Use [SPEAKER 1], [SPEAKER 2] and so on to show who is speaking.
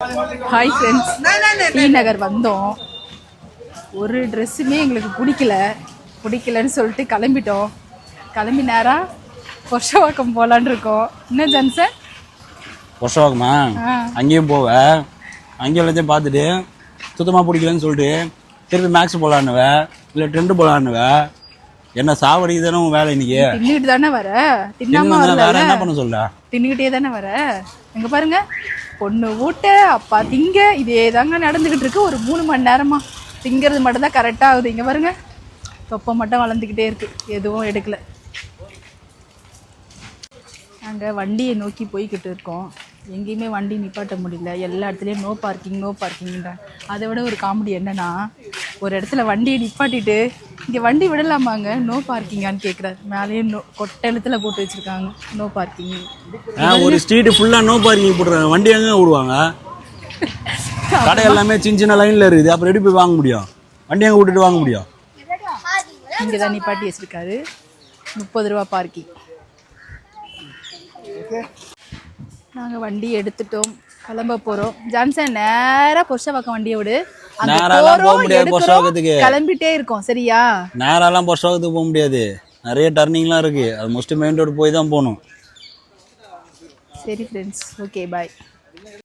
[SPEAKER 1] Hi friends, D நகர் வந்தோம். ஒரு ட்ரெஸ்ஸுமே எங்களுக்கு பிடிக்கலன்னு சொல்லிட்டு கிளம்பிட்டோம். கிளம்பி நேராக பொர்ஷவாக்கம் போகலான்னு இருக்கோம். என்ன ஜான்சன்?
[SPEAKER 2] பொர்ஷவாக்கமா? அங்கேயும் போவேன். அங்கேயும் எல்லாத்தையும் பார்த்துட்டு சுத்தமாக பிடிக்கலன்னு சொல்லிட்டு திருப்பி மேக்ஸ் போகலான்னுவேன், இல்லை ட்ரெண்டு போகலான்னுவேன். என்ன சாவடிக்கு தானே உன் வேலை இன்னைக்கு?
[SPEAKER 1] தின்னுட்டு தானே வர, தின்னாம
[SPEAKER 2] வேற என்ன பண்ண சொல்ல?
[SPEAKER 1] தின்னுக்கிட்டே தானே வர. எங்க பாருங்க, பொண்ணு ஊட்ட அப்பா திங்க, இதே தாங்க நடந்துக்கிட்டு இருக்கு. ஒரு 3 மணி நேரமா திங்கிறது மட்டும் தான் கரெக்டாக ஆகுது. இங்கே பாருங்க, தொப்பை மட்டும் வளர்ந்துக்கிட்டே இருக்கு, எதுவும் எடுக்கல. நாங்கள் வண்டியை நோக்கி போய்கிட்டு இருக்கோம். எங்கேயுமே வண்டி நிப்பாட்ட முடியல, எல்லா இடத்துலையும் நோ பார்க்கிங்கிறாங்க. அதை விட ஒரு காமெடி என்னன்னா, ஒரு இடத்துல வண்டியை நிப்பாட்டிட்டு இங்கே வண்டி விடலாமாங்க, நோ பார்க்கிங்கான்னு கேட்குறாரு. மேலேயே கொட்டை எழுத்துல போட்டு வச்சுருக்காங்க நோ பார்க்கிங்.
[SPEAKER 2] ஒரு ஸ்ட்ரீட் ஃபுல்லாக நோ பார்க்கிங் போட்டுருக்காங்க. வண்டி எங்கே விடுவாங்க? கடை எல்லாமே சின்ன லைனில் இருக்குது. அப்புறம் எப்படி போய் வாங்க முடியும்? வண்டி எங்கே விட்டுட்டு வாங்க முடியும்?
[SPEAKER 1] இங்கே தான் நிப்பாட்டி வச்சுருக்காரு. 30 ரூபா பார்க்கிங். நாங்கள் வண்டி எடுத்துட்டோம், கிளம்ப போகிறோம். ஜான்சன், நேராக பொர்ஷவாக்கம் வண்டியை விடு. கிளம்பிட்டே இருக்கோம், சரியா?
[SPEAKER 2] நேரெல்லாம் பொர்ஷவாக்கத்துக்கு போக முடியாது, நிறைய டர்னிங்லாம் இருக்கு. அது மோஸ்ட்லி மெயின் ரோடு போய் தான் போகணும்.
[SPEAKER 1] சரி ஃப்ரெண்ட்ஸ், ஓகே, பாய்.